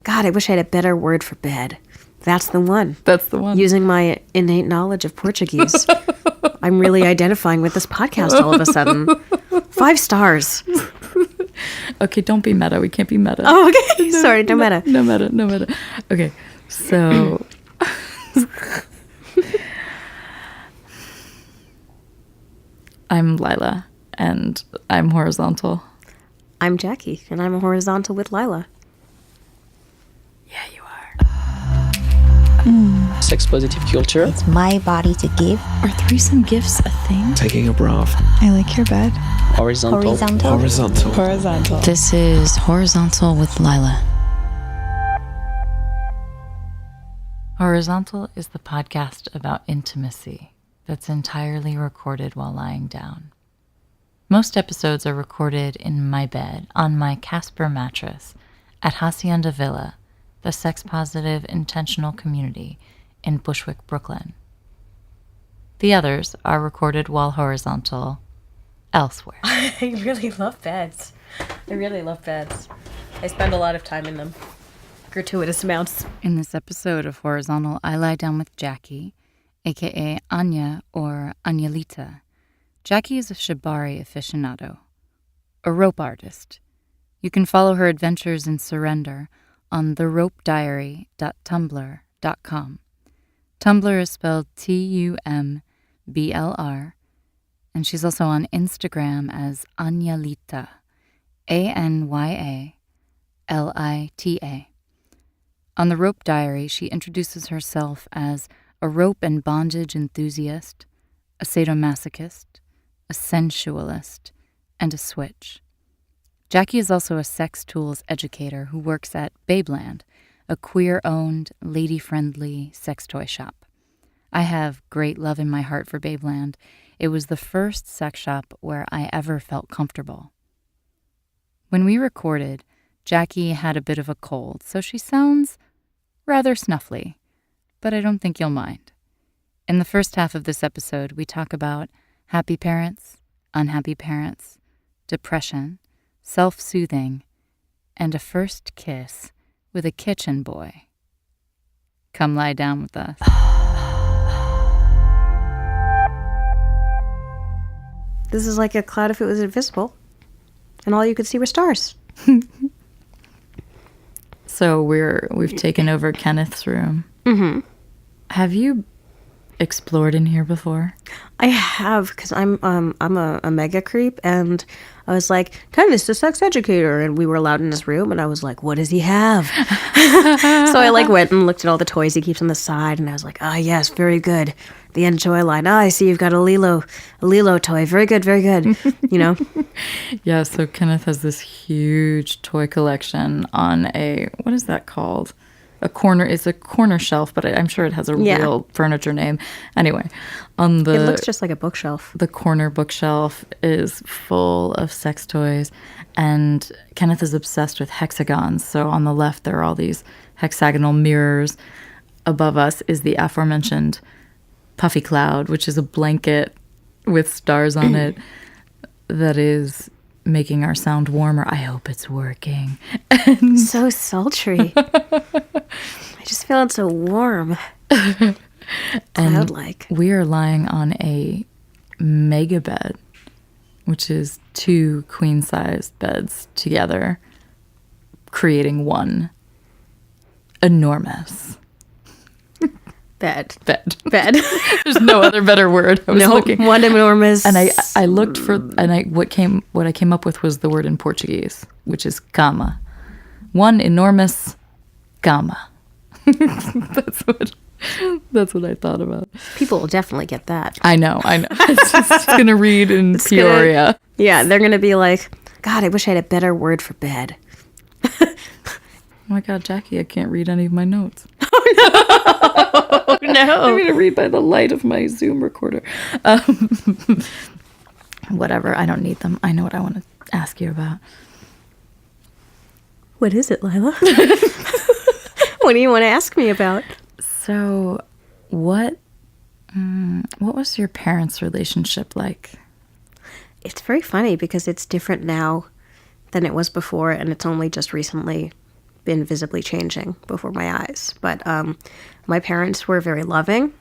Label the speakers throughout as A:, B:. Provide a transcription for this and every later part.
A: God, I wish I had a better word for bed. That's the one.
B: That's the one.
A: Using my innate knowledge of Portuguese. I'm really identifying with this podcast all of a sudden. 5 stars.
B: Okay, don't be meta. We can't be meta.
A: Oh, okay. Sorry, no meta.
B: No meta. Okay, so... I'm Lila, and I'm horizontal.
A: I'm Jackie, and I'm a horizontal with Lila.
B: Yeah, you are.
C: Sex positive culture.
D: It's my body to give.
B: Are threesome gifts a thing?
E: Taking a bath.
F: I like your bed.
C: Horizontal.
E: Horizontal.
G: This is Horizontal with Lila.
B: Horizontal is the podcast about intimacy that's entirely recorded while lying down. Most episodes are recorded in my bed on my Casper mattress at Hacienda Villa, the sex-positive intentional community in Bushwick, Brooklyn. The others are recorded while horizontal elsewhere.
A: I really love beds. I spend a lot of time in them. Gratuitous amounts.
B: In this episode of Horizontal, I lie down with Jackie, aka Anya or Anyalita. Jackie is a shibari aficionado, a rope artist. You can follow her adventures in surrender on theropediary.tumblr.com. Tumblr is spelled TUMBLR, and she's also on Instagram as Anyalita, ANYALITA. On The Rope Diary, she introduces herself as a rope and bondage enthusiast, a sadomasochist, a sensualist, and a switch. Jackie is also a sex tools educator who works at Babeland, a queer-owned, lady-friendly sex toy shop. I have great love in my heart for Babeland. It was the first sex shop where I ever felt comfortable. When we recorded, Jackie had a bit of a cold, so she sounds rather snuffly, but I don't think you'll mind. In the first half of this episode, we talk about happy parents, unhappy parents, depression, self-soothing, and a first kiss with a kitchen boy. Come lie down with us.
A: This is like a cloud if it was invisible, and all you could see were stars.
B: So we've taken over Kenneth's room.
A: Mm-hmm.
B: Have you explored in here before?
A: I have, because I'm a mega creep, and I was like, Kenneth's the sex educator, and we were allowed in his room, and I was like, what does he have? So I went and looked at all the toys he keeps on the side, and I was like, yes, very good. The Enjoy line. I see you've got a Lilo toy. Very good, very good. You know?
B: Yeah, so Kenneth has this huge toy collection on what is that called? It's a corner shelf, but I'm sure it has a real furniture name. Anyway, it
A: looks just like a bookshelf.
B: The corner bookshelf is full of sex toys, and Kenneth is obsessed with hexagons. So on the left, there are all these hexagonal mirrors. Above us is the aforementioned puffy cloud, which is a blanket with stars on it that is making our sound warmer. I hope it's working.
A: So sultry. I just feel it's so warm. Cloud-like.
B: We are lying on a mega bed, which is 2 queen-sized beds together, creating one enormous
A: bed.
B: There's no other better word. I was looking.
A: One enormous.
B: And I looked for, what I came up with was the word in Portuguese, which is cama. One enormous cama. That's what I thought about.
A: People will definitely get that.
B: I know. It's just going to read in Peoria.
A: They're going to be like, God, I wish I had a better word for bed.
B: Oh my God, Jackie, I can't read any of my notes.
A: Oh, no.
B: I'm going to read by the light of my Zoom recorder. Whatever, I don't need them. I know what I want to ask you about.
A: What is it, Lila? What do you want to ask me about?
B: So, what was your parents' relationship like?
A: It's very funny because it's different now than it was before, and it's only just recently been visibly changing before my eyes. But my parents were very loving.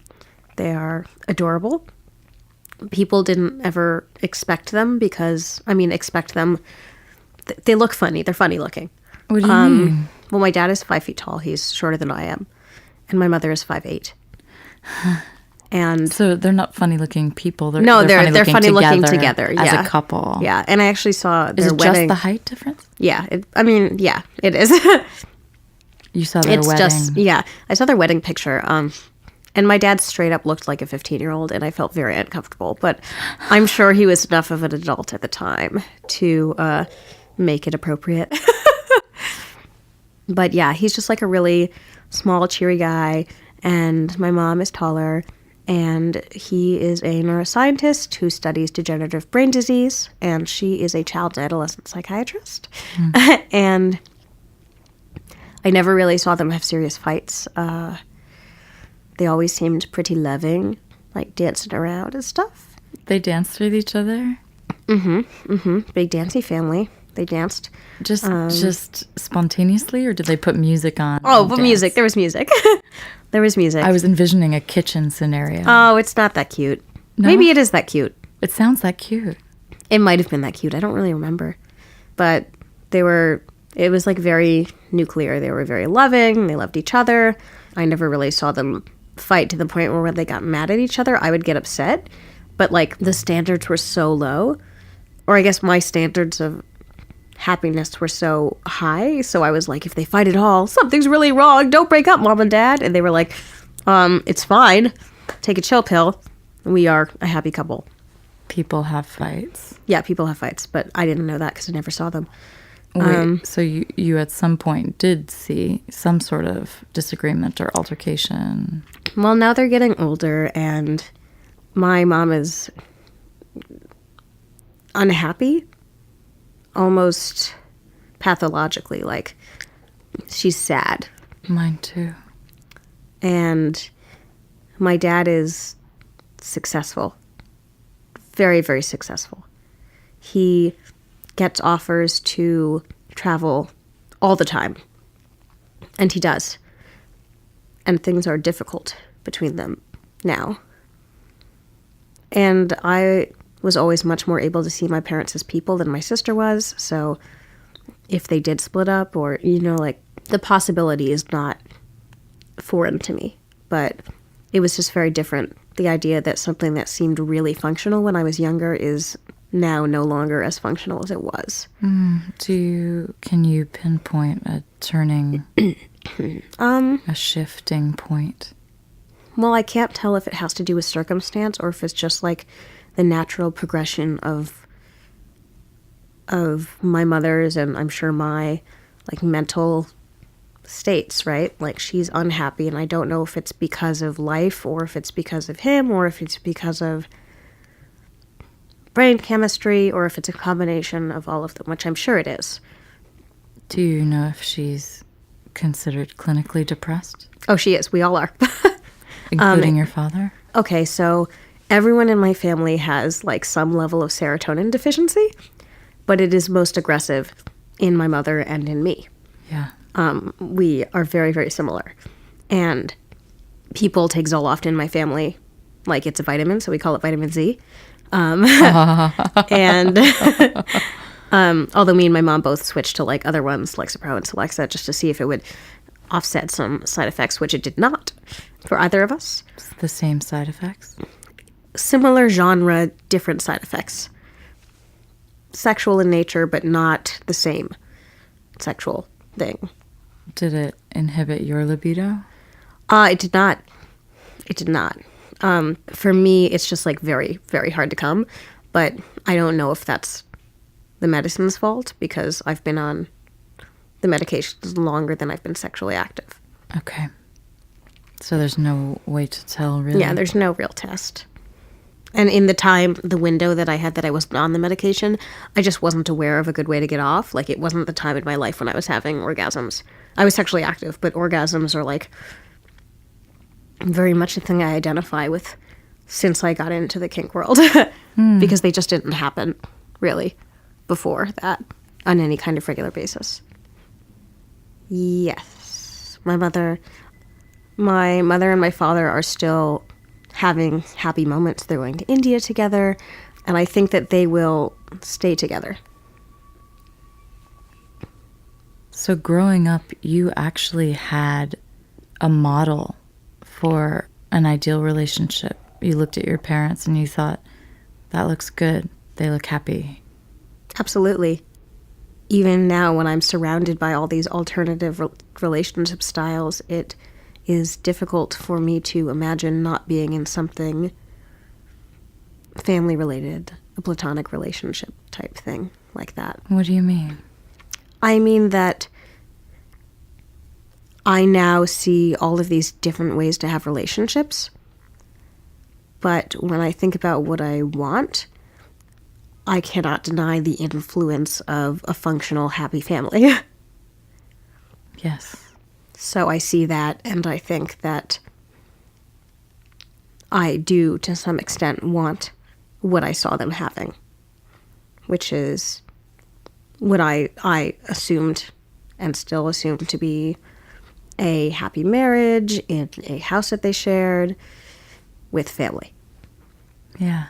A: They are adorable. People didn't ever expect them because, expect them. They look funny. They're funny looking.
B: What do you mean?
A: Well, my dad is 5 feet tall. He's shorter than I am. And my mother is 5'8". And
B: So they're not funny-looking people. They're
A: funny looking together.
B: as
A: Yeah.
B: a couple.
A: Yeah, and I actually saw
B: Is
A: their
B: it
A: wedding.
B: just the height difference?
A: Yeah, it is.
B: You saw their
A: It's
B: wedding.
A: just, I saw their wedding picture. And my dad straight up looked like a 15-year-old, and I felt very uncomfortable. But I'm sure he was enough of an adult at the time to make it appropriate. But yeah, he's just like a really small, cheery guy. And my mom is taller. And he is a neuroscientist who studies degenerative brain disease. And she is a child and adolescent psychiatrist. And I never really saw them have serious fights. They always seemed pretty loving, like dancing around and stuff.
B: They danced with each other?
A: Big dancey family. They danced.
B: Just spontaneously, or did they put music on?
A: Oh,
B: and
A: but
B: dance?
A: music. There was music. There was music.
B: I was envisioning a kitchen scenario.
A: Oh, it's not that cute.
B: No?
A: Maybe it is that cute.
B: It sounds that cute.
A: It might have been that cute. I don't really remember. But it was like very nuclear. They were very loving. They loved each other. I never really saw them fight to the point where when they got mad at each other, I would get upset. But like the standards were so low, or I guess my standards of happiness were so high. So I was like, if they fight at all, something's really wrong. Don't break up, Mom and Dad. And they were like, it's fine. Take a chill pill. We are a happy couple.
B: People have fights.
A: Yeah, people have fights, but I didn't know that because I never saw them.
B: Wait, so you at some point did see some sort of disagreement or altercation?
A: Well, now they're getting older, and my mom is unhappy, almost pathologically. Like, she's sad.
B: Mine too.
A: And my dad is successful. Very, very successful. He gets offers to travel all the time. And he does. And things are difficult between them now. And I was always much more able to see my parents as people than my sister was. So if they did split up, or, like, the possibility is not foreign to me. But it was just very different. The idea that something that seemed really functional when I was younger is now no longer as functional as it was.
B: Can you pinpoint a turning, a shifting point?
A: Well, I can't tell if it has to do with circumstance or if it's just like the natural progression of my mother's, and I'm sure my like mental states, right? Like, she's unhappy, and I don't know if it's because of life or if it's because of him or if it's because of brain chemistry or if it's a combination of all of them, which I'm sure it is.
B: Do you know if she's considered clinically depressed?
A: Oh, she is. We all are.
B: Including your father?
A: Okay, so everyone in my family has like some level of serotonin deficiency, but it is most aggressive in my mother and in me.
B: Yeah.
A: We are very, very similar. And people take Zoloft in my family like it's a vitamin, so we call it vitamin Z. And although me and my mom both switched to like other ones, Lexapro and Celexa, just to see if it would offset some side effects, which it did not for either of us.
B: It's the same side effects?
A: Similar genre, different side effects. Sexual in nature, but not the same sexual thing.
B: Did it inhibit your libido?
A: It did not. It did not. For me, it's just like very, very hard to come. But I don't know if that's the medicine's fault because I've been on the medications longer than I've been sexually active.
B: Okay. So there's no way to tell, really?
A: Yeah, there's no real test. And in the window that I had that I wasn't on the medication, I just wasn't aware of a good way to get off. Like, it wasn't the time in my life when I was having orgasms. I was sexually active, but orgasms are, like, very much a thing I identify with since I got into the kink world. Because they just didn't happen, really, before that, on any kind of regular basis. Yes. My mother and my father are still having happy moments. They're going to India together, and I think that they will stay together.
B: So growing up, you actually had a model for an ideal relationship. You looked at your parents and you thought, that looks good. They look happy.
A: Absolutely. Even now, when I'm surrounded by all these alternative relationship styles, it is difficult for me to imagine not being in something family-related, a platonic relationship type thing like that.
B: What do you mean?
A: I mean that I now see all of these different ways to have relationships, but when I think about what I want, I cannot deny the influence of a functional, happy family.
B: Yes.
A: So I see that, and I think that I do, to some extent, want what I saw them having, which is what I assumed and still assume to be a happy marriage in a house that they shared with family.
B: Yeah.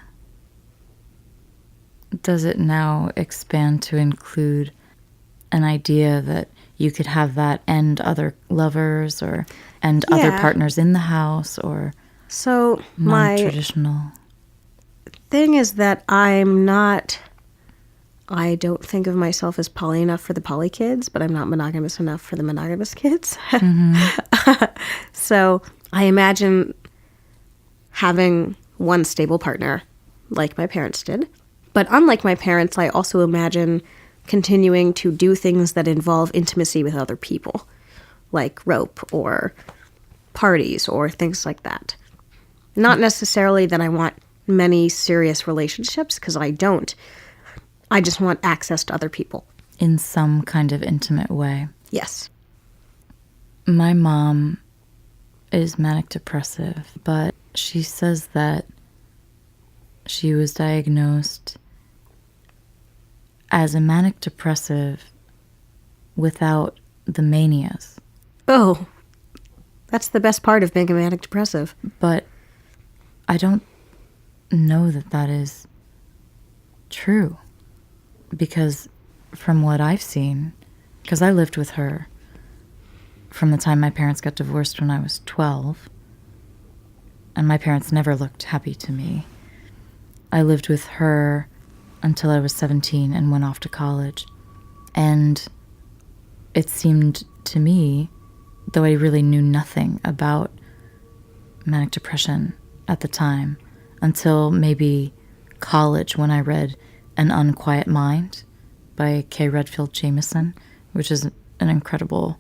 B: Does it now expand to include an idea that you could have that and other lovers and other partners in the house, or
A: So my
B: non-traditional?
A: thing is that I don't think of myself as poly enough for the poly kids, but I'm not monogamous enough for the monogamous kids. So I imagine having one stable partner like my parents did. But unlike my parents, I also imagine continuing to do things that involve intimacy with other people, like rope or parties or things like that. Not necessarily that I want many serious relationships, because I don't. I just want access to other people.
B: In some kind of intimate way.
A: Yes.
B: My mom is manic depressive, but she says that she was diagnosed as a manic depressive without the manias.
A: Oh, that's the best part of being a manic depressive.
B: But I don't know that that is true, because from what I've seen, because I lived with her from the time my parents got divorced when I was 12, and my parents never looked happy to me. I lived with her until I was 17 and went off to college. And it seemed to me, though I really knew nothing about manic depression at the time, until maybe college when I read An Unquiet Mind by K. Redfield Jamison, which is an incredible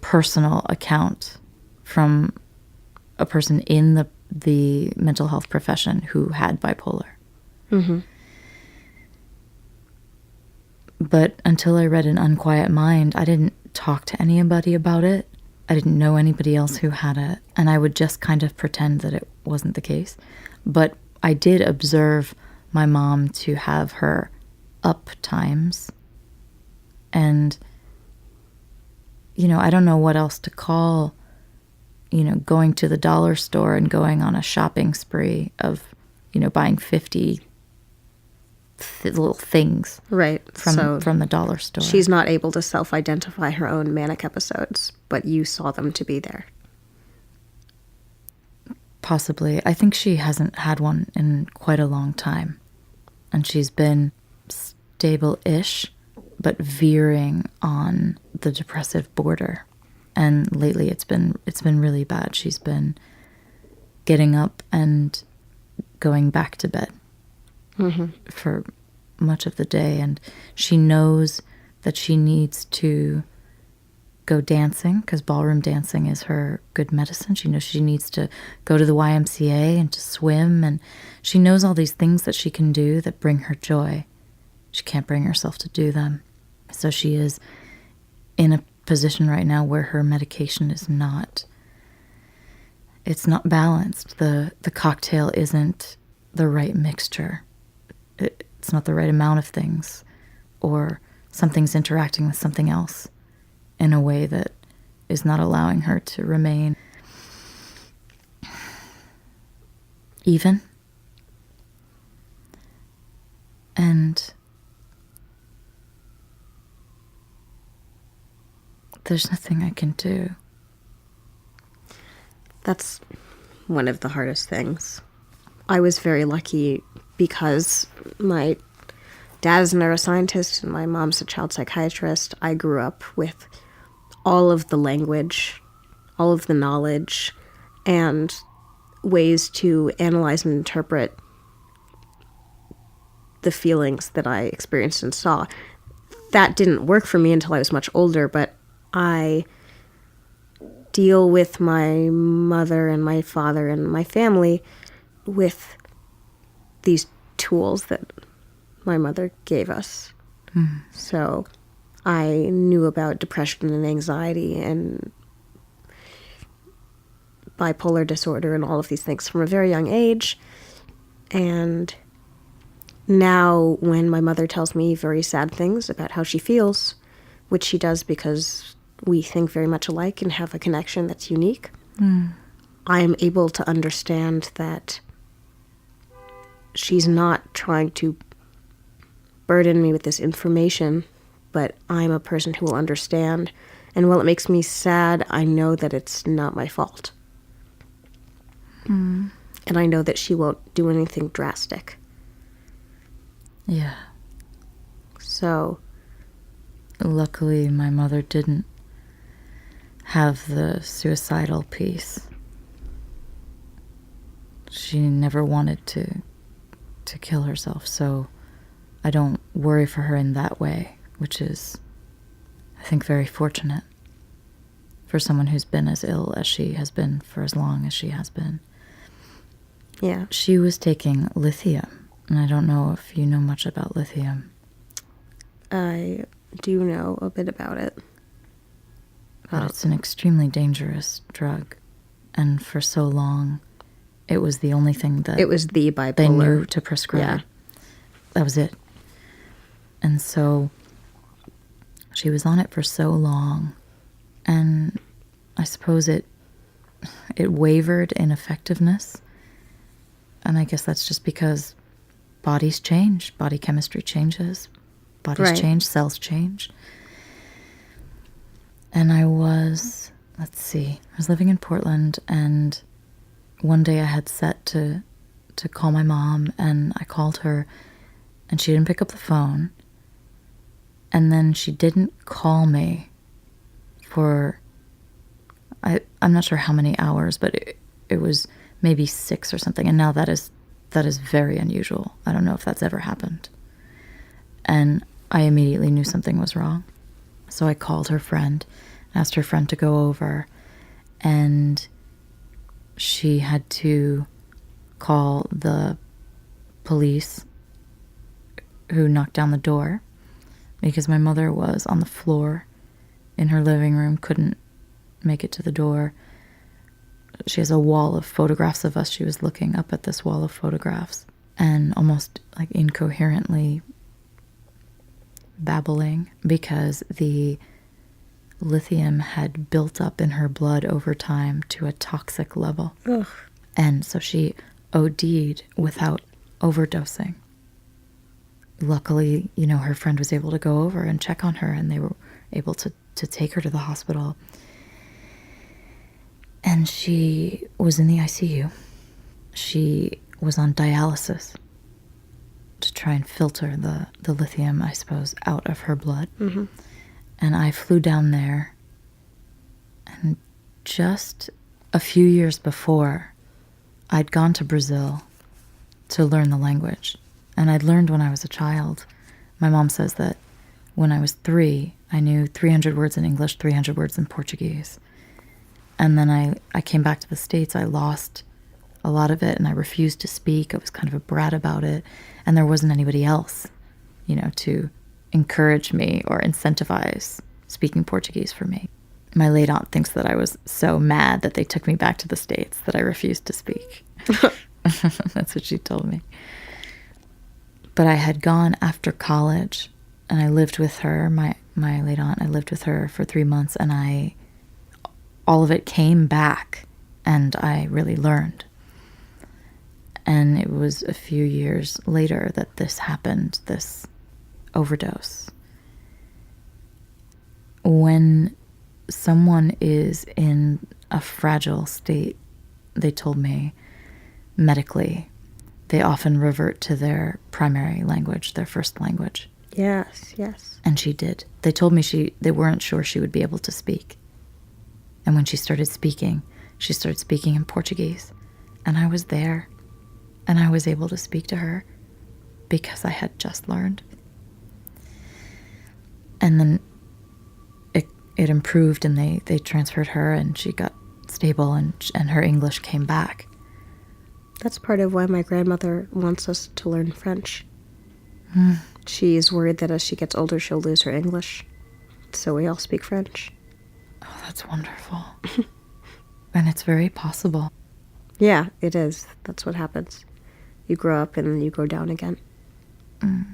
B: personal account from a person in the mental health profession who had bipolar.
A: Mm-hmm.
B: But until I read An Unquiet Mind, I didn't talk to anybody about it. I didn't know anybody else who had it, and I would just kind of pretend that it wasn't the case. But I did observe my mom to have her up times. And, I don't know what else to call, going to the dollar store and going on a shopping spree of, buying 50 little things
A: Right.
B: from the dollar store.
A: She's not able to self-identify her own manic episodes, but you saw them to be there.
B: Possibly. I think she hasn't had one in quite a long time. And she's been stable-ish, but veering on the depressive border. And lately it's been really bad. She's been getting up and going back to bed for much of the day. And she knows that she needs to go dancing, because ballroom dancing is her good medicine. She knows she needs to go to the YMCA and to swim, and she knows all these things that she can do that bring her joy. She can't bring herself to do them. So she is in a position right now where her medication is not balanced. The cocktail isn't the right mixture. It's not the right amount of things, or something's interacting with something else. in a way that is not allowing her to remain even. And there's nothing I can do.
A: That's one of the hardest things. I was very lucky because my dad is a neuroscientist and my mom's a child psychiatrist. I grew up with all of the language, all of the knowledge, and ways to analyze and interpret the feelings that I experienced and saw. That didn't work for me until I was much older, but I deal with my mother and my father and my family with these tools that my mother gave us. So I knew about depression and anxiety and bipolar disorder and all of these things from a very young age. And now when my mother tells me very sad things about how she feels, which she does because we think very much alike and have a connection that's unique, I am able to understand that she's not trying to burden me with this information, but I'm a person who will understand. And while it makes me sad, I know that it's not my fault. And I know that she won't do anything drastic.
B: Yeah.
A: So
B: Luckily, my mother didn't have the suicidal piece. She never wanted to kill herself, so I don't worry for her in that way, which is, I think, very fortunate for someone who's been as ill as she has been for as long as she has been.
A: yeah.
B: She was taking lithium, and I don't know if you know much about lithium.
A: I do know a bit about it.
B: But it's an extremely dangerous drug. And for so long, it was the only thing that
A: It was the bipolar.
B: they knew to prescribe.
A: Yeah.
B: That was it. And so she was on it for so long. And I suppose it wavered in effectiveness. And I guess that's just because bodies change. Body chemistry changes. Bodies
A: Right.
B: change. Cells change. And I was living in Portland, and one day I had set to call my mom, and I called her, and she didn't pick up the phone. And then she didn't call me for, I'm not sure how many hours, but it was maybe 6 or something. And now that is very unusual. I don't know if that's ever happened. And I immediately knew something was wrong. So I called her friend, asked her friend to go over, and she had to call the police, who knocked down the door because my mother was on the floor in her living room, couldn't make it to the door. She has a wall of photographs of us. She was looking up at this wall of photographs and almost like incoherently babbling because the lithium had built up in her blood over time to a toxic level.
A: Ugh.
B: And so she OD'd without overdosing. Luckily, her friend was able to go over and check on her, and they were able to take her to the hospital. And she was in the ICU. She was on dialysis to try and filter the lithium, I suppose, out of her blood.
A: Mm-hmm.
B: And I flew down there, and just a few years before, I'd gone to Brazil to learn the language. And I'd learned when I was a child. My mom says that when I was 3, I knew 300 words in English, 300 words in Portuguese. And then I came back to the States. I lost a lot of it, and I refused to speak. I was kind of a brat about it. And there wasn't anybody else, to encourage me or incentivize speaking Portuguese for me. My late aunt thinks that I was so mad that they took me back to the States that I refused to speak. That's what she told me. But I had gone after college I lived with her, my late aunt. I lived with her for 3 months, and all of it came back, and I really learned. And it was a few years later that this happened, this overdose. When someone is in a fragile state, they told me, medically, they often revert to their primary language, their first language.
A: Yes, yes.
B: And she did. They told me they weren't sure she would be able to speak. And when she started speaking in Portuguese. And I was there, and I was able to speak to her because I had just learned. And then it improved, and they transferred her, and she got stable, and her English came back.
A: That's part of why my grandmother wants us to learn French.
B: Mm.
A: She's worried that as she gets older, she'll lose her English. So we all speak French.
B: Oh, that's wonderful. And it's very possible.
A: Yeah, it is. That's what happens. You grow up and then you go down again.
B: Mm.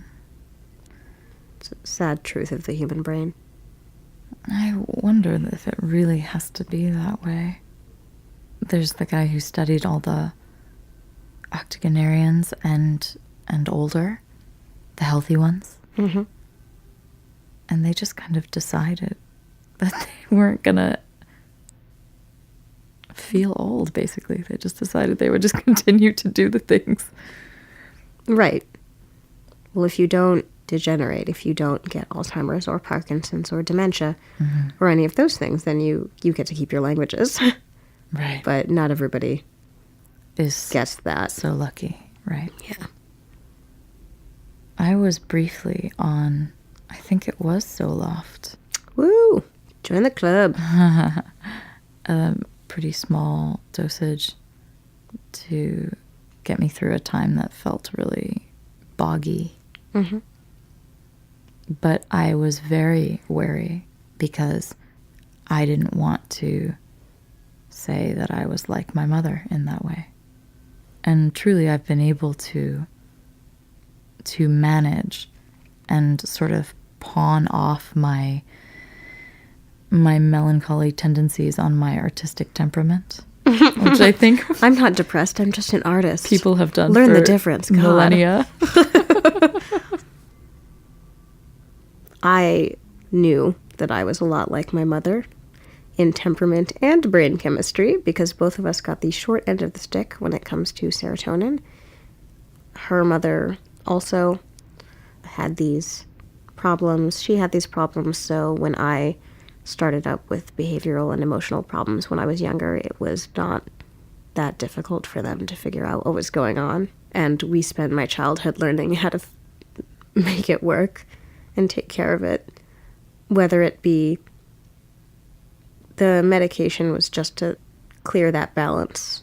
A: It's a sad truth of the human brain.
B: I wonder if it really has to be that way. There's the guy who studied all the octogenarians and older, the healthy ones.
A: Mm-hmm.
B: And they just kind of decided that they weren't gonna feel old, basically. They just decided they would just continue to do the things.
A: Right. Well, if you don't degenerate, if you don't get Alzheimer's or Parkinson's or dementia or any of those things, then you get to keep your languages.
B: Right.
A: But not everybody gets that.
B: So lucky, right?
A: Yeah.
B: I was briefly on, I think it was Zoloft.
A: Woo! Join the club.
B: A pretty small dosage to get me through a time that felt really boggy.
A: Mm-hmm.
B: But I was very wary because I didn't want to say that I was like my mother in that way. And truly, I've been able to manage and sort of pawn off my melancholy tendencies on my artistic temperament, which I think
A: I'm not depressed. I'm just an artist.
B: people have done
A: Learn
B: for
A: the difference. God.
B: millennia.
A: I knew that I was a lot like my mother in temperament and brain chemistry because both of us got the short end of the stick when it comes to serotonin. Her mother also had these problems. She had these problems, so when I started up with behavioral and emotional problems when I was younger, it was not that difficult for them to figure out what was going on. And we spent my childhood learning how to make it work and take care of it, whether it be the medication was just to clear that balance,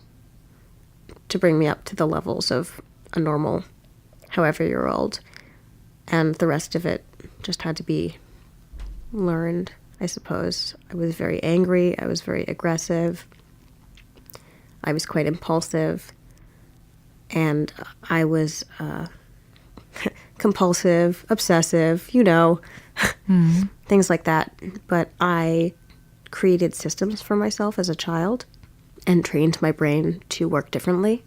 A: to bring me up to the levels of a normal however-year-old, and the rest of it just had to be learned, I suppose. I was very angry, I was very aggressive, I was quite impulsive, and I was compulsive, obsessive, things like that. But I created systems for myself as a child and trained my brain to work differently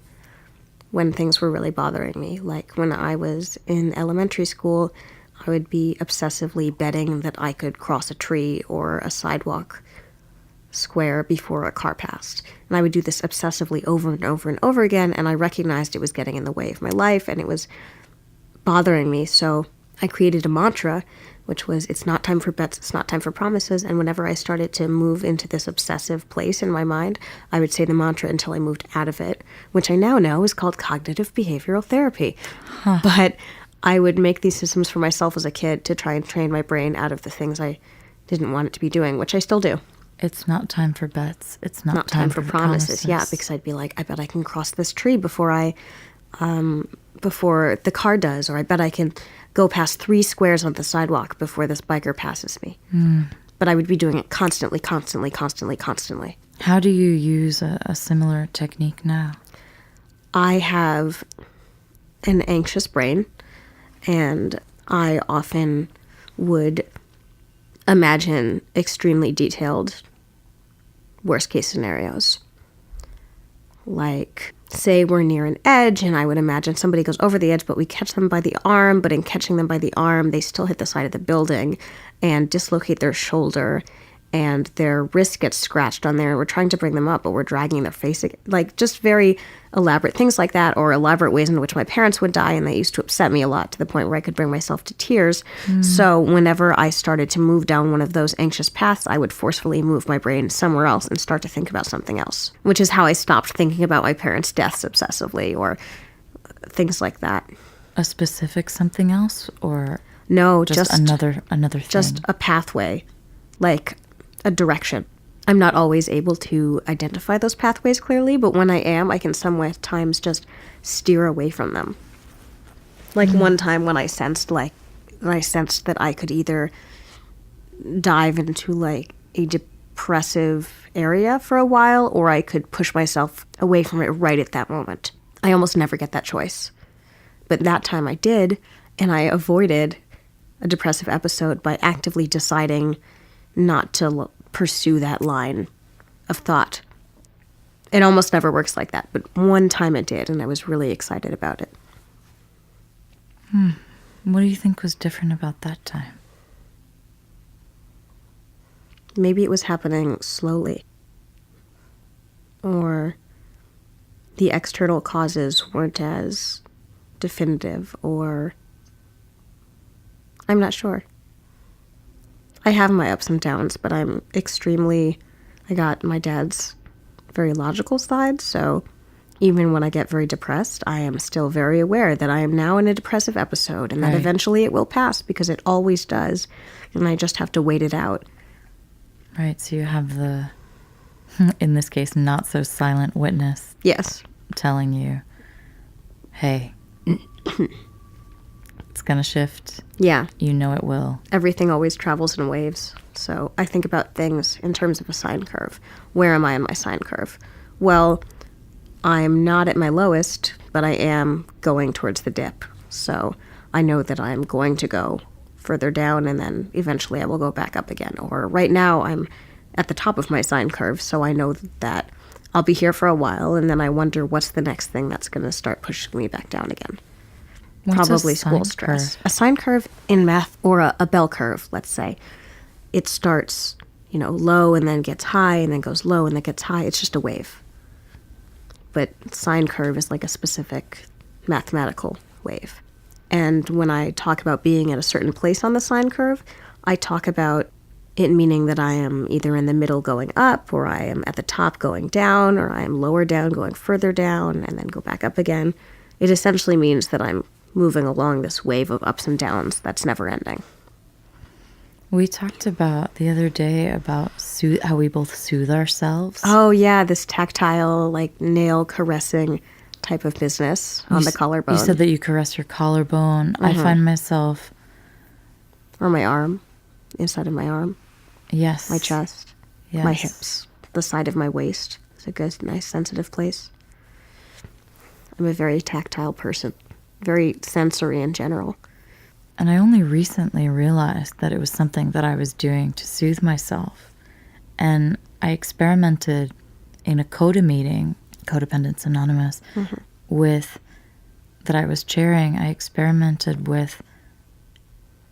A: when things were really bothering me. Like when I was in elementary school, I would be obsessively betting that I could cross a tree or a sidewalk square before a car passed. And I would do this obsessively over and over and over again, and I recognized it was getting in the way of my life and it was bothering me. So I created a mantra, which was, it's not time for bets, it's not time for promises. And whenever I started to move into this obsessive place in my mind, I would say the mantra until I moved out of it, which I now know is called cognitive behavioral therapy. But I would make these systems for myself as a kid to try and train my brain out of the things I didn't want it to be doing, which I still do.
B: It's not time for bets. It's not
A: time for promises. Yeah, because I'd be like, I bet I can cross this tree before the car does, or I bet I can go past 3 squares on the sidewalk before this biker passes me. But I would be doing it constantly.
B: How do you use a similar technique now?
A: I have an anxious brain, and I often would imagine extremely detailed worst case scenarios. Like, say we're near an edge and I would imagine somebody goes over the edge, but we catch them by the arm, but in catching them by the arm, they still hit the side of the building and dislocate their shoulder and their wrist gets scratched on there. We're trying to bring them up, but we're dragging their face. Like, just very elaborate things like that, or elaborate ways in which my parents would die, and they used to upset me a lot to the point where I could bring myself to tears. So whenever I started to move down one of those anxious paths, I would forcefully move my brain somewhere else and start to think about something else, which is how I stopped thinking about my parents' deaths obsessively, or things like that.
B: A specific something else, or
A: no,
B: just another thing?
A: Just a pathway, like a direction. I'm not always able to identify those pathways clearly, but when I am, I can sometimes just steer away from them. Like one time when I sensed that I could either dive into like a depressive area for a while, or I could push myself away from it right at that moment. I almost never get that choice. But that time I did, and I avoided a depressive episode by actively deciding not to pursue that line of thought. It almost never works like that, but one time it did, and I was really excited about it.
B: What do you think was different about that time?
A: Maybe it was happening slowly. Or the external causes weren't as definitive, or I'm not sure. I have my ups and downs, but I got my dad's very logical side, so even when I get very depressed, I am still very aware that I am now in a depressive episode, and that eventually it will pass, because it always does, and I just have to wait it out.
B: Right, so you have the, in this case, not so silent witness.
A: Yes.
B: Telling you, hey, it's gonna shift.
A: Yeah.
B: You know it will.
A: Everything always travels in waves. So I think about things in terms of a sine curve. Where am I in my sine curve? Well, I'm not at my lowest, but I am going towards the dip. So I know that I'm going to go further down, and then eventually I will go back up again. Or right now I'm at the top of my sine curve, so I know that I'll be here for a while, and then I wonder what's the next thing that's going to start pushing me back down again.
B: What's
A: Probably
B: a
A: school
B: sine
A: stress.
B: curve?
A: A sine curve in math, or a bell curve, let's say. It starts, low and then gets high and then goes low and then gets high. It's just a wave. But sine curve is like a specific mathematical wave. And when I talk about being at a certain place on the sine curve, I talk about it meaning that I am either in the middle going up, or I am at the top going down, or I am lower down going further down and then go back up again. It essentially means that I'm moving along this wave of ups and downs that's never ending.
B: We talked about the other day about how we both soothe ourselves.
A: Oh, yeah, this tactile, like nail caressing type of business on the collarbone.
B: You said that you caress your collarbone. I find myself...
A: Or my arm, inside of my arm.
B: Yes.
A: My chest.
B: Yes.
A: My hips. The side of my waist. It's a good, nice, sensitive place. I'm a very tactile person. Very sensory in general.
B: And I only recently realized that it was something that I was doing to soothe myself. And I experimented in a CODA meeting, Codependence Anonymous, that I was chairing. I experimented with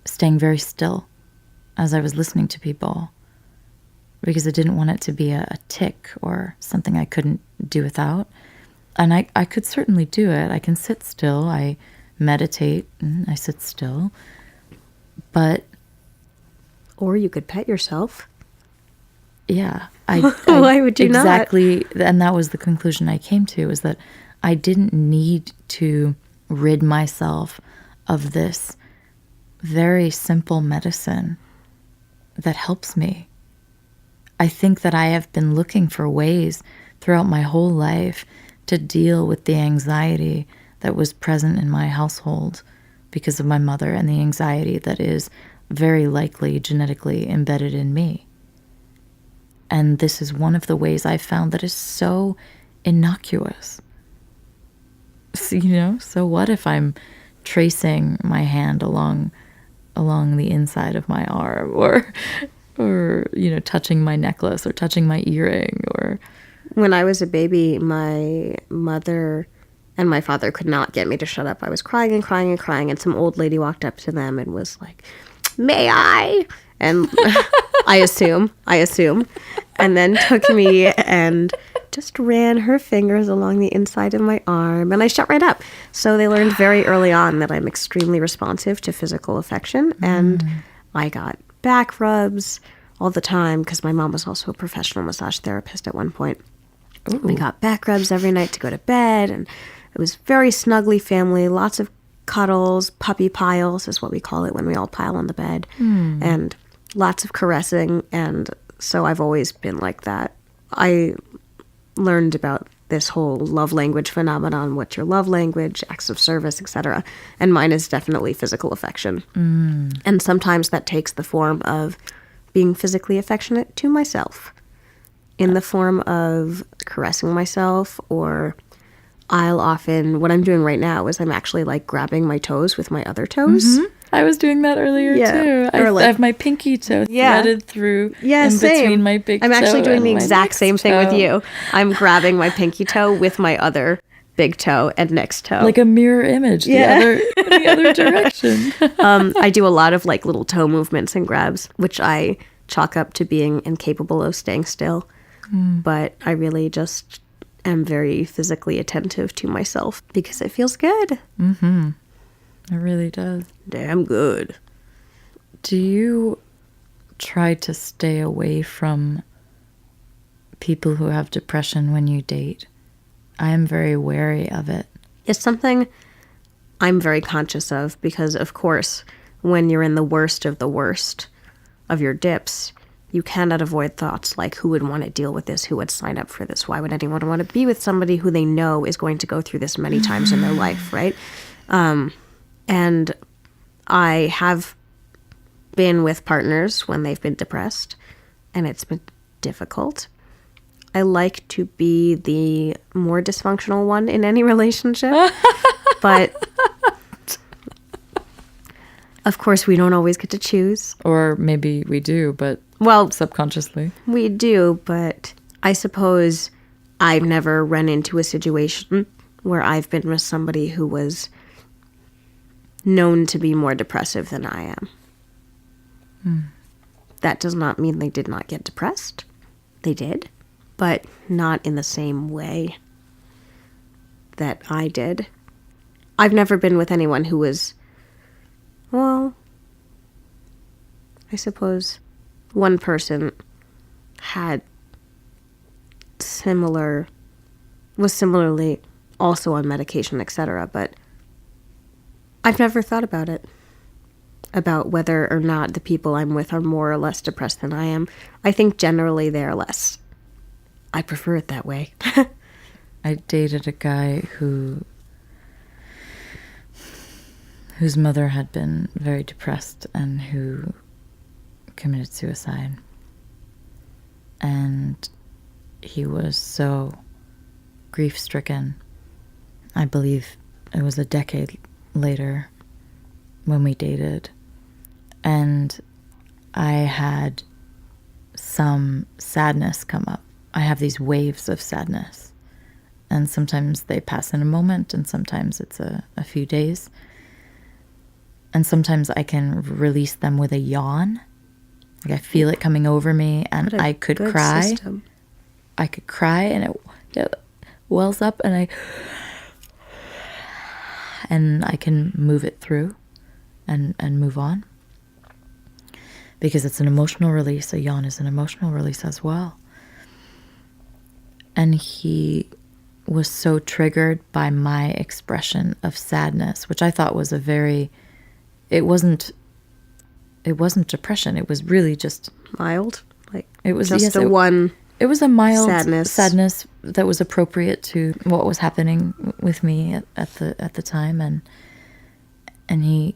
B: staying very still as I was listening to people, because I didn't want it to be a tick or something I couldn't do without. And I could certainly do it. I can sit still. I meditate and I sit still. But...
A: Or you could pet yourself.
B: Yeah.
A: Why would you not?
B: Exactly. And that was the conclusion I came to, is that I didn't need to rid myself of this very simple medicine that helps me. I think that I have been looking for ways throughout my whole life to deal with the anxiety that was present in my household because of my mother, and the anxiety that is very likely genetically embedded in me. And this is one of the ways I found that is so innocuous. So, so what if I'm tracing my hand along along the inside of my arm, or touching my necklace or touching my earring. Or
A: when I was a baby, my mother and my father could not get me to shut up. I was crying and crying and crying, and some old lady walked up to them and was like, "May I?" And I assume, and then took me and just ran her fingers along the inside of my arm, and I shut right up. So they learned very early on that I'm extremely responsive to physical affection, and I got back rubs all the time because my mom was also a professional massage therapist at one point.
B: Ooh.
A: We got back rubs every night to go to bed, and it was very snuggly family, lots of cuddles, puppy piles is what we call it when we all pile on the bed, and lots of caressing. And so I've always been like that. I learned about this whole love language phenomenon, what's your love language, acts of service, etc. And mine is definitely physical affection. And sometimes that takes the form of being physically affectionate to myself in the form of caressing myself, or I'll often, what I'm doing right now is I'm actually like grabbing my toes with my other toes.
B: I was doing that earlier too. I have my pinky toe threaded through in between my big toe.
A: I'm actually doing
B: and
A: the
B: my
A: exact
B: next
A: same thing with
B: toe.
A: you. I'm grabbing my pinky toe with my other big toe and next toe.
B: Like a mirror image, the other direction.
A: I do a lot of like little toe movements and grabs, which I chalk up to being incapable of staying still. But I really just am very physically attentive to myself because it feels good.
B: It really does.
A: Damn good.
B: Do you try to stay away from people who have depression when you date? I am very wary of it.
A: It's something I'm very conscious of because, of course, when you're in the worst of your dips, you cannot avoid thoughts like, who would want to deal with this? Who would sign up for this? Why would anyone want to be with somebody who they know is going to go through this many times in their life, right? And I have been with partners when they've been depressed, and it's been difficult. I like to be the more dysfunctional one in any relationship, but of course we don't always get to choose.
B: Or maybe we do, but subconsciously.
A: We do, but I suppose I've never run into a situation where I've been with somebody who was known to be more depressive than I am. That does not mean they did not get depressed. They did, but not in the same way that I did. I've never been with anyone who was, well, I suppose one person was similarly also on medication, etc., but I've never thought about it, about whether or not the people I'm with are more or less depressed than I am. I think generally they're less. I prefer it that way.
B: I dated a guy whose mother had been very depressed and who committed suicide. And he was so grief-stricken. I believe it was a decade later when we dated. And I had some sadness come up. I have these waves of sadness. And sometimes they pass in a moment, and sometimes it's a few days. And sometimes I can release them with a yawn. Like I feel it coming over me, and I could cry.
A: System.
B: I could cry, and it wells up, and I can move it through and move on. Because it's an emotional release. A yawn is an emotional release as well. And he was so triggered by my expression of sadness, which I thought was it wasn't depression. It was really just
A: Mild? Like
B: it was
A: just
B: It was a mild
A: sadness
B: that was appropriate to what was happening with me at the time, and he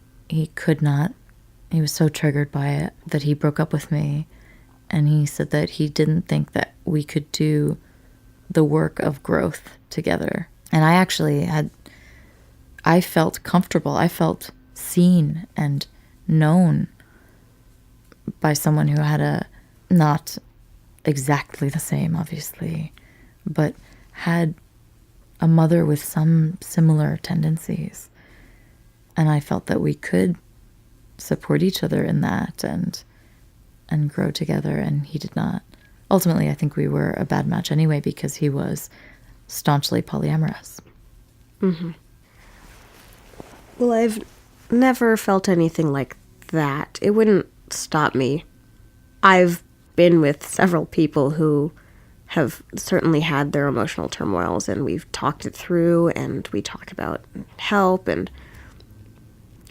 B: could not. He was so triggered by it that he broke up with me, and he said that he didn't think that we could do the work of growth together. And I felt comfortable. I felt seen and known by someone who had a, not exactly the same, obviously, but had a mother with some similar tendencies. And I felt that we could support each other in that and grow together, and he did not. Ultimately, I think we were a bad match anyway because he was staunchly polyamorous.
A: Mm-hmm. Well, I've never felt anything like that. It wouldn't stop me. I've been with several people who have certainly had their emotional turmoils, and we've talked it through, and we talk about help, and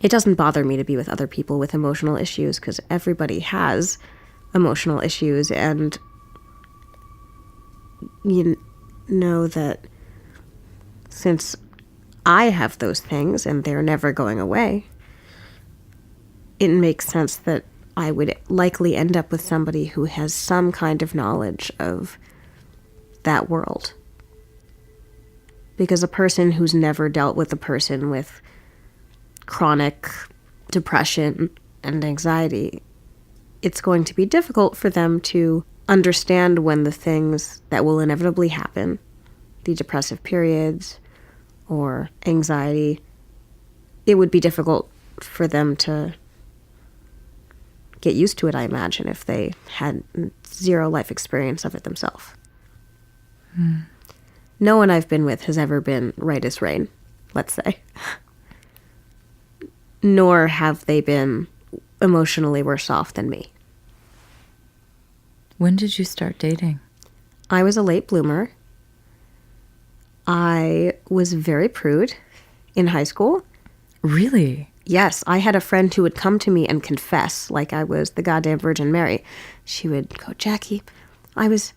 A: it doesn't bother me to be with other people with emotional issues because everybody has emotional issues, and you know that since I have those things and they're never going away, it makes sense that I would likely end up with somebody who has some kind of knowledge of that world. Because a person who's never dealt with a person with chronic depression and anxiety, it's going to be difficult for them to understand when the things that will inevitably happen, the depressive periods or anxiety, it would be difficult for them to get used to it, I imagine, if they had zero life experience of it themselves. No one I've been with has ever been right as rain, let's say. Nor have they been emotionally worse off than me.
B: When did you start dating?
A: I was a late bloomer. I was very prude in high school.
B: Really?
A: Yes, I had a friend who would come to me and confess like I was the goddamn Virgin Mary. She would go, Jackie, I was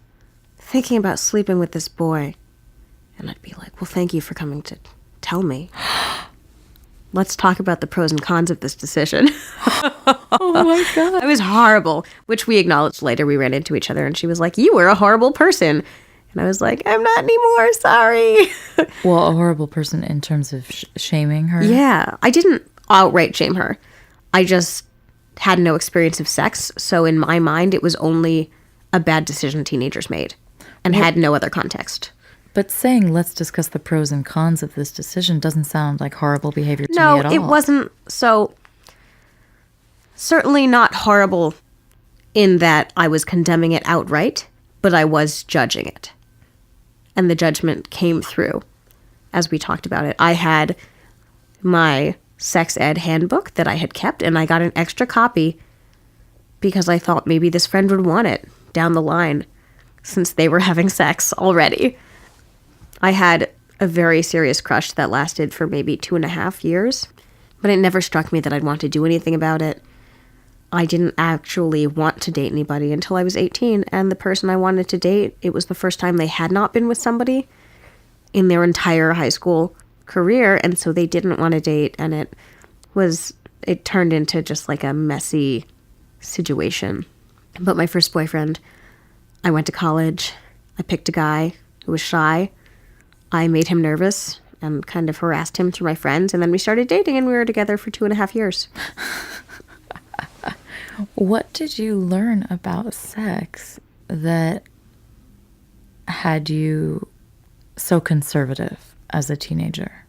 A: thinking about sleeping with this boy. And I'd be like, well, thank you for coming to tell me. Let's talk about the pros and cons of this decision.
B: Oh my God.
A: I was horrible, which we acknowledged later. We ran into each other and she was like, you were a horrible person. And I was like, I'm not anymore, sorry.
B: Well, a horrible person in terms of shaming her?
A: Yeah, I didn't outright shame her. I just had no experience of sex. So in my mind, it was only a bad decision teenagers made and had no other context.
B: But saying, let's discuss the pros and cons of this decision doesn't sound like horrible behavior to me at all.
A: No, it wasn't. So certainly not horrible in that I was condemning it outright, but I was judging it. And the judgment came through as we talked about it. I had my sex ed handbook that I had kept, and I got an extra copy because I thought maybe this friend would want it down the line since they were having sex already. I had a very serious crush that lasted for maybe 2.5 years, but it never struck me that I'd want to do anything about it. I didn't actually want to date anybody until I was 18, and the person I wanted to date, it was the first time they had not been with somebody in their entire high school career, and so they didn't want to date, and it turned into just like a messy situation. But my first boyfriend, I went to college, I picked a guy who was shy, I made him nervous and kind of harassed him through my friends, and then we started dating and we were together for 2.5 years.
B: What did you learn about sex that had you so conservative as a teenager?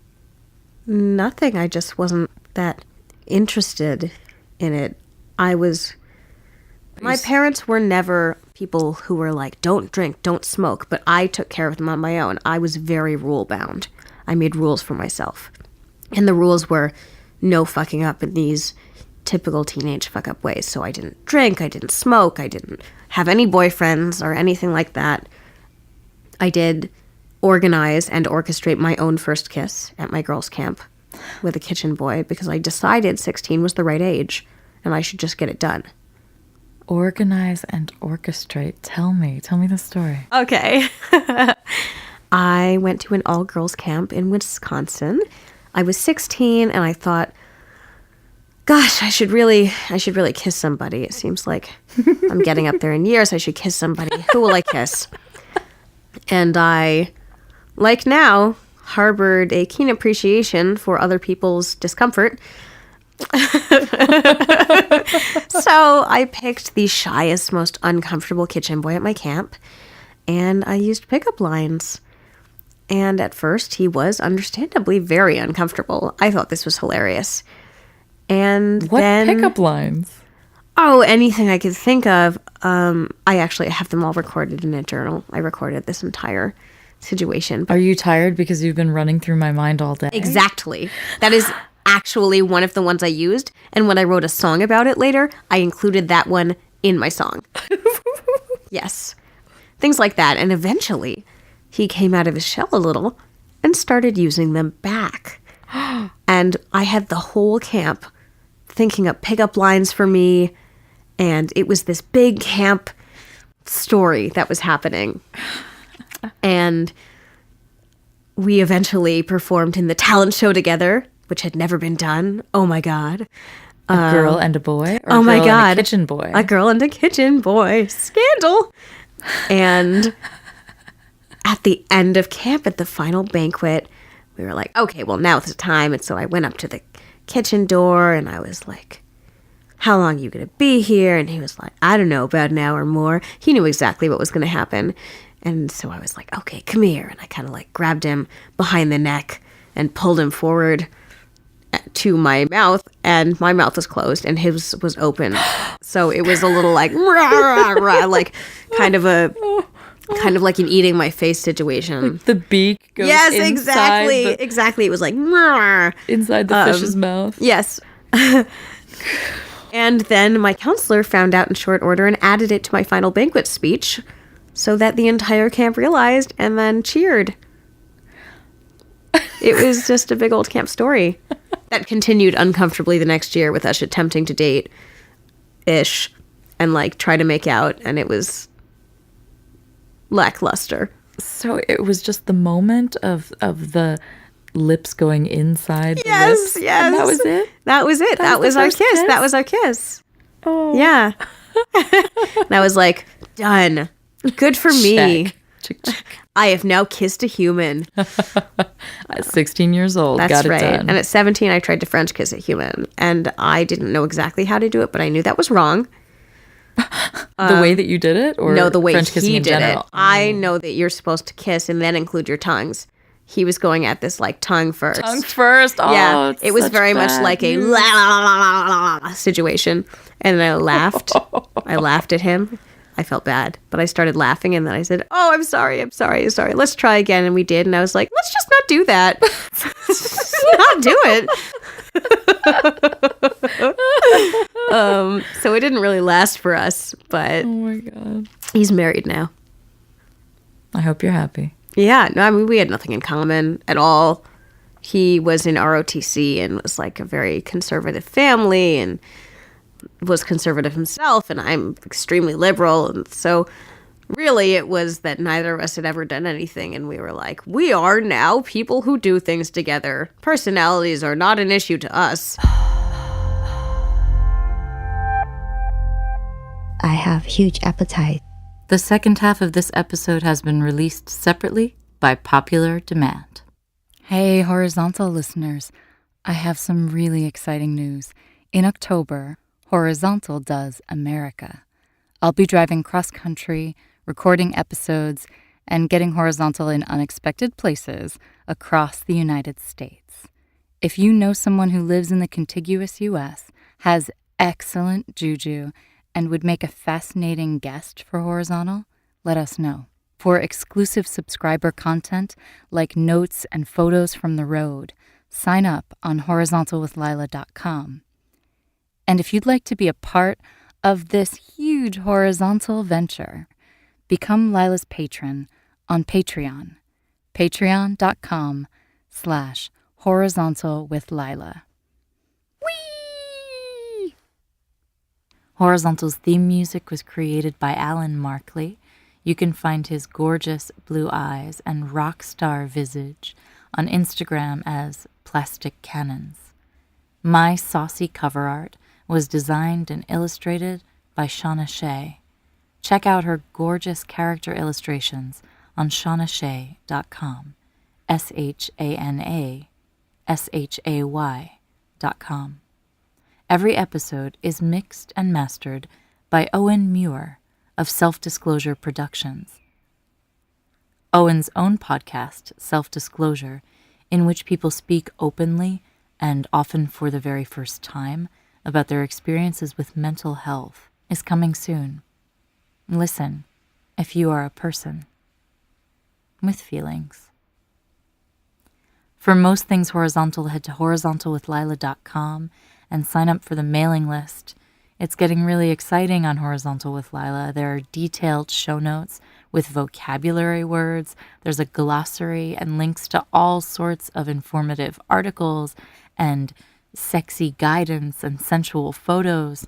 A: Nothing. I just wasn't that interested in it. My parents were never people who were like, don't drink, don't smoke, but I took care of them on my own. I was very rule bound. I made rules for myself. And the rules were no fucking up in these typical teenage fuck up ways. So I didn't drink, I didn't smoke, I didn't have any boyfriends or anything like that. I did organize and orchestrate my own first kiss at my girls' camp with a kitchen boy because I decided 16 was the right age and I should just get it done.
B: Organize and orchestrate. Tell me the story.
A: Okay. I went to an all-girls camp in Wisconsin. I was 16 and I thought, gosh, I should really kiss somebody. It seems like I'm getting up there in years. I should kiss somebody. Who will I kiss? And I, like now, harbored a keen appreciation for other people's discomfort. So I picked the shyest, most uncomfortable kitchen boy at my camp, and I used pickup lines. And at first, he was understandably very uncomfortable. I thought this was hilarious. And
B: What
A: then,
B: pickup lines?
A: oh, anything I could think of. I actually have them all recorded in a journal. I recorded this entire situation.
B: Are you tired because you've been running through my mind all day?
A: Exactly. That is actually one of the ones I used. And when I wrote a song about it later, I included that one in my song. Yes. Things like that. And eventually, he came out of his shell a little and started using them back. And I had the whole camp thinking up pickup lines for me. And it was this big camp story that was happening. And we eventually performed in the talent show together, which had never been done. Oh my God.
B: A girl and a boy? Or
A: Oh
B: a
A: my
B: girl
A: God.
B: And a kitchen boy?
A: A girl and a kitchen boy. Scandal. And at the end of camp, at the final banquet, we were like, okay, well, now's the time. And so I went up to the kitchen door and I was like, how long are you going to be here? And he was like, I don't know, about an hour more. He knew exactly what was going to happen. And so I was like, okay, come here. And I kind of like grabbed him behind the neck and pulled him forward to my mouth, and my mouth was closed and his was open. So it was a little like, rah, rah, rah, like kind of like an eating my face situation.
B: The beak goes
A: Yes,
B: inside
A: exactly. It was like, rah.
B: inside the fish's mouth.
A: Yes. And then my counselor found out in short order and added it to my final banquet speech so that the entire camp realized and then cheered. It was just a big old camp story that continued uncomfortably the next year with us attempting to date-ish and like try to make out, and it was lackluster.
B: So it was just the moment of the lips going inside the lips?
A: Yes.
B: And that was it?
A: That was it. That was
B: the
A: our
B: first
A: kiss.
B: kiss?
A: That was our kiss.
B: Oh.
A: Yeah. And I was like, done. Good for me.
B: Check, check.
A: I have now kissed a human.
B: At 16 years old,
A: That's
B: got it
A: right.
B: done.
A: And at 17, I tried to French kiss a human. And I didn't know exactly how to do it, but I knew that was wrong.
B: The way that you did it? Or
A: No, the way
B: French kissing
A: he
B: in
A: did it.
B: general?
A: I know that you're supposed to kiss and then include your tongues. He was going at this like tongue first.
B: Tongue first? Oh,
A: Yeah,
B: it's
A: it was
B: such
A: very much
B: bad
A: like a
B: news.
A: la la la la la la situation. And then I laughed. I laughed at him. I felt bad, but I started laughing, and then I said, "Oh, I'm sorry. Let's try again." And we did, and I was like, "Let's just not do that. Let's just not do it." So it didn't really last for us, but
B: Oh my God.
A: he's married now.
B: I hope you're happy.
A: Yeah, no, I mean, we had nothing in common at all. He was in ROTC and was like a very conservative family and was conservative himself, and I'm extremely liberal. And so really it was that neither of us had ever done anything, and we were like, we are now people who do things together. Personalities are not an issue to us.
D: I have huge appetite.
B: The second half of this episode has been released separately by popular demand. Hey, Horizontal listeners. I have some really exciting news. In October, Horizontal does America. I'll be driving cross-country, recording episodes, and getting horizontal in unexpected places across the United States. If you know someone who lives in the contiguous U.S., has excellent juju, and would make a fascinating guest for Horizontal, let us know. For exclusive subscriber content like notes and photos from the road, sign up on horizontalwithlila.com. And if you'd like to be a part of this huge horizontal venture, become Lila's patron on Patreon, patreon.com/horizontalwithlila. Whee! Horizontal's theme music was created by Alan Markley. You can find his gorgeous blue eyes and rock star visage on Instagram as Plastic Cannons. My saucy cover art was designed and illustrated by Shana Shay. Check out her gorgeous character illustrations on shanashay.com, SHANASHAY.com. Every episode is mixed and mastered by Owen Muir of Self-Disclosure Productions. Owen's own podcast, Self-Disclosure, in which people speak openly and often for the very first time about their experiences with mental health, is coming soon. Listen, if you are a person with feelings. For most things horizontal, head to horizontalwithlila.com and sign up for the mailing list. It's getting really exciting on Horizontal with Lila. There are detailed show notes with vocabulary words. There's a glossary and links to all sorts of informative articles and sexy guidance and sensual photos.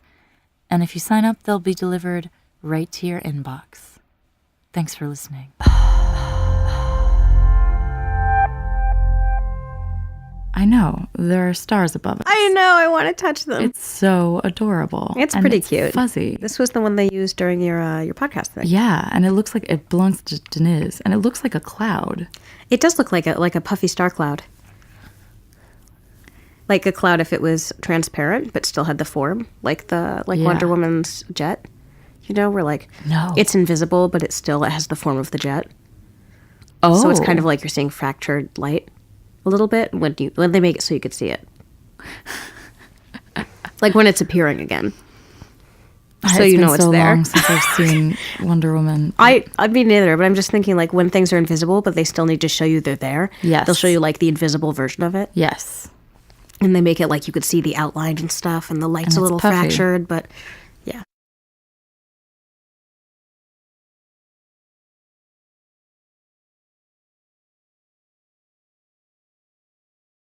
B: And if you sign up, they'll be delivered right to your inbox. Thanks for listening. I know, there are stars above us.
A: I know, I want to touch them.
B: It's so adorable.
A: It's
B: and
A: pretty cute.
B: Fuzzy.
A: This was the one they used during your podcast thing.
B: Yeah, and it looks like it belongs to Deniz, and it looks like a cloud.
A: It does look like a puffy star cloud. Like a cloud if it was transparent, but still had the form, like Wonder Woman's jet. You know, where
B: No.
A: it's invisible, but it has the form of the jet.
B: Oh.
A: So it's kind of like you're seeing fractured light a little bit when they make it so you could see it. Like when it's appearing again. So you know it's there.
B: It's been so long since I've seen Wonder Woman.
A: I mean neither, but I'm just thinking like when things are invisible, but they still need to show you they're there.
B: Yes.
A: They'll show you like the invisible version of it.
B: Yes.
A: And they make it like you could see the outline and stuff, and the light's
B: And
A: a
B: it's
A: little
B: puffy.
A: fractured, but